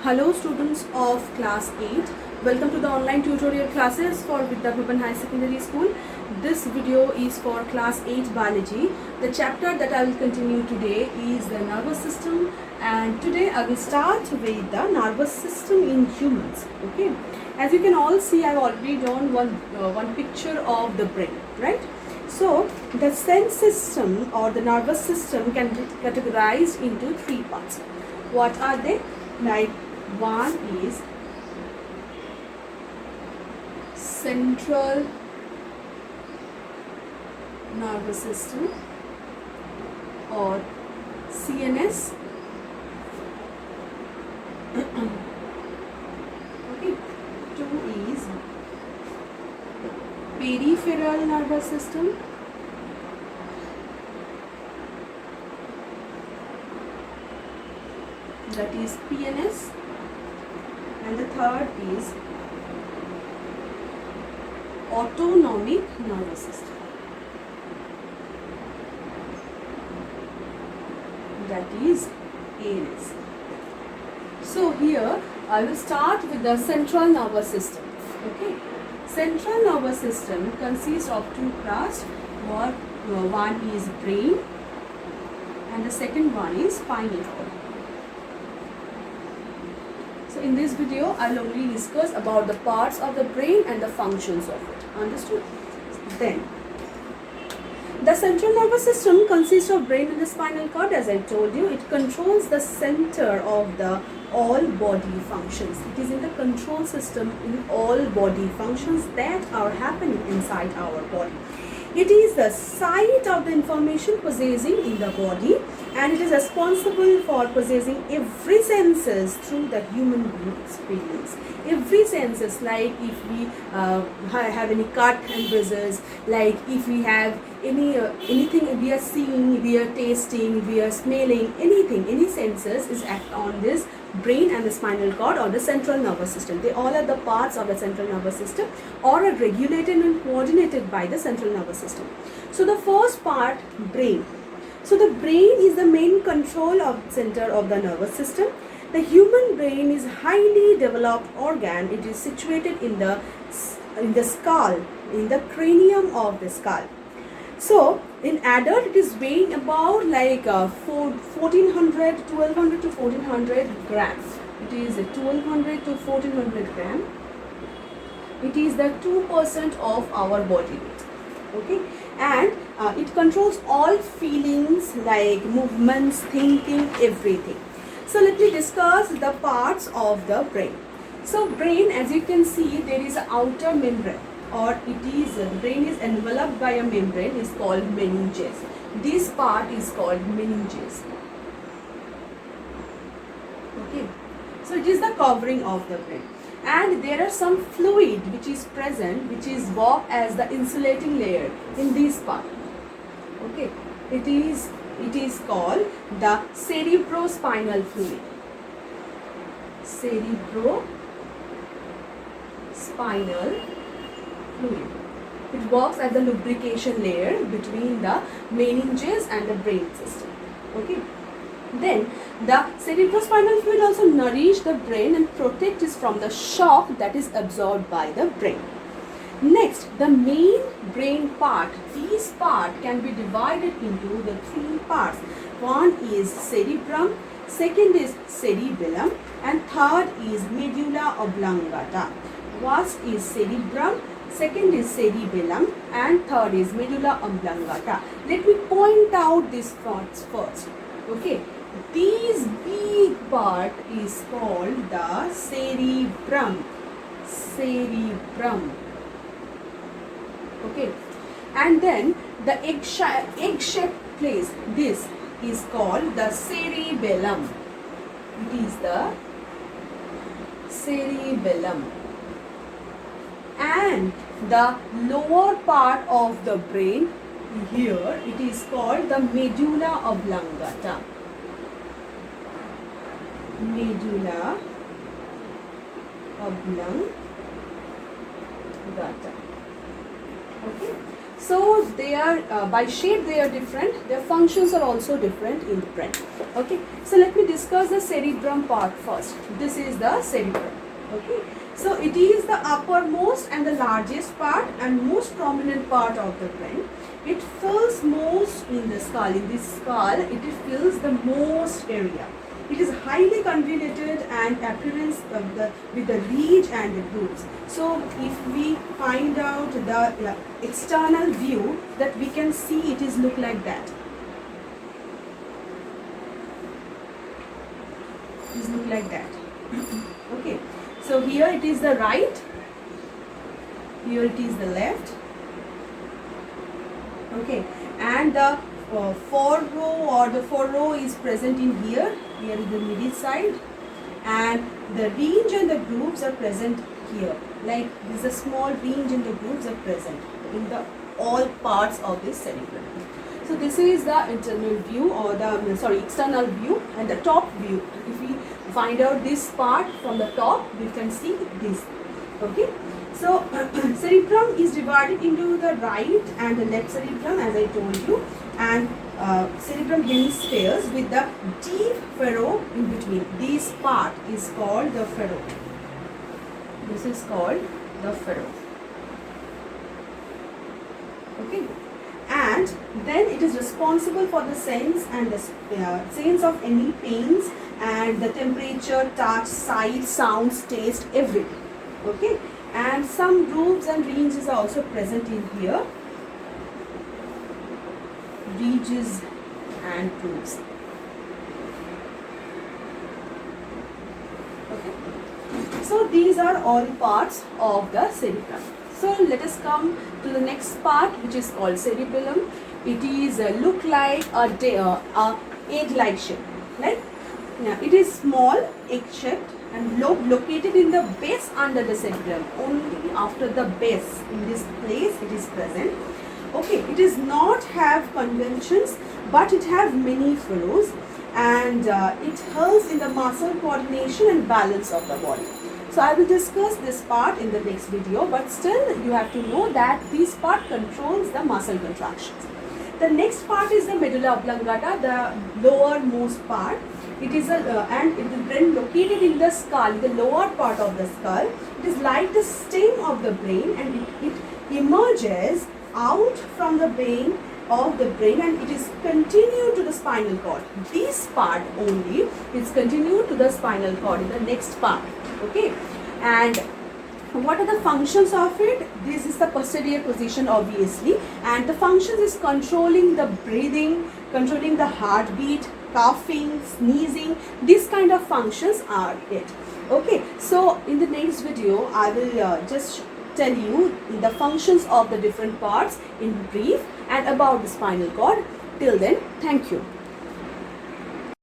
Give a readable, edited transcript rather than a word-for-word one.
Hello students of class 8. Welcome to the online tutorial classes for Vidya Bhuban High Secondary School. This video is for class 8 biology. The chapter that I will continue today is the nervous system, and today I will start with the nervous system in humans. Okay. As you can all see, I have already drawn one picture of the brain, right? So the sense system or the nervous system can be categorized into three parts. What are they? Like, one is central nervous system or CNS. Okay. Two is peripheral nervous system. That is PNS. And the third is autonomic nervous system. That is ANS. So here I will start with the central nervous system. Okay. Central nervous system consists of two parts. One is brain and the second one is spinal cord. So in this video, I will only discuss about the parts of the brain and the functions of it. Understood? Then, the central nervous system consists of brain and the spinal cord. As I told you, it controls the center of the all body functions. It is in the control system in all body functions that are happening inside our body. It is the site of the information possessing in the body, and it is responsible for possessing every senses through the human being experience. Every senses, like if we have any cut and brushes, like if we have anything we are seeing, we are tasting, we are smelling, anything, any senses is act on this brain and the spinal cord or the central nervous system. They all are the parts of the central nervous system or are regulated and coordinated by the central nervous system. So the first part, brain. So the brain is the main control of center of the nervous system. The human brain is highly developed organ. It is situated in the skull, in the cranium of the skull. So in adult, it is weighing about like 1200 to 1400 grams. It is 1200 to 1400 gram. It is the 2% of our body weight. Okay, and it controls all feelings like movements, thinking, everything. So let me discuss the parts of the brain. So brain, as you can see, there is an outer membrane, or it is the brain is enveloped by a membrane is called meninges. This part is called meninges. Okay, so it is the covering of the brain, and there are some fluid which is present, which is work as the insulating layer in this part. Okay, it is called the cerebrospinal fluid. Cerebrospinal fluid. It works as the lubrication layer between the meninges and the brain system. Okay. Then the cerebrospinal fluid also nourish the brain and protect it from the shock that is absorbed by the brain. Next, the main brain part. This part can be divided into the three parts. One is cerebrum, second is cerebellum, and third is medulla oblongata. First is cerebrum, second is cerebellum, and third is medulla oblongata. Let me point out these parts first. Okay, this big part is called the cerebrum. Cerebrum. Okay, and then the egg-shaped place, this is called the cerebellum. It is the cerebellum. And the lower part of the brain, here it is called the medulla oblongata. Medulla oblongata. Okay. So they are by shape they are different. Their functions are also different in the brain. Okay. So let me discuss the cerebrum part first. This is the cerebrum. Okay. So it is the uppermost and the largest part and most prominent part of the brain. It fills most in the skull. In this skull, it fills the most area. It is highly convoluted and appearance with the ridge and the grooves. So if we find out the external view, that we can see it is look like that. It is look like that. Okay. So here it is the right. Here it is the left. Okay. And the forerow or the furrow is present in here. Here is the middle side, and the ridge and the grooves are present here. Like this, a small ridge and the grooves are present in the all parts of this cerebrum. So this is the internal view or the external view, and the top view. If we find out this part from the top, we can see this. Okay. So cerebrum is divided into the right and the left cerebrum, as I told you, and cerebrum hemispheres with the deep furrow in between. This part is called the furrow. This is called the furrow. Okay. And then it is responsible for the sense and the sense of any pains and the temperature, touch, sight, sounds, taste, everything. Okay. And some grooves and ridges are also present in here. Ridges and grooves. Okay. So these are all parts of the cerebrum. So let us come to the next part, which is called cerebellum. It is look like a egg-like shape, right? Now it is small, egg-shaped, and lobe located in the base under the cerebrum. Only after the base, in this place, it is present. Okay, it does not have convolutions, but it has many furrows, and it helps in the muscle coordination and balance of the body. So I will discuss this part in the next video, but still you have to know that this part controls the muscle contractions. The next part is the medulla oblongata, the lowermost part. It is and it is brain located in the skull, the lower part of the skull. It is like the stem of the brain, and it emerges out from the brain and it is continued to the spinal cord. This part only is continued to the spinal cord in the next part. Okay. And what are the functions of it? This is the posterior position, obviously, and the functions is controlling the breathing, controlling the heartbeat, coughing, sneezing. These kind of functions are it. Okay. So in the next video, I will just tell you the functions of the different parts in brief and about the spinal cord. Till then, thank you.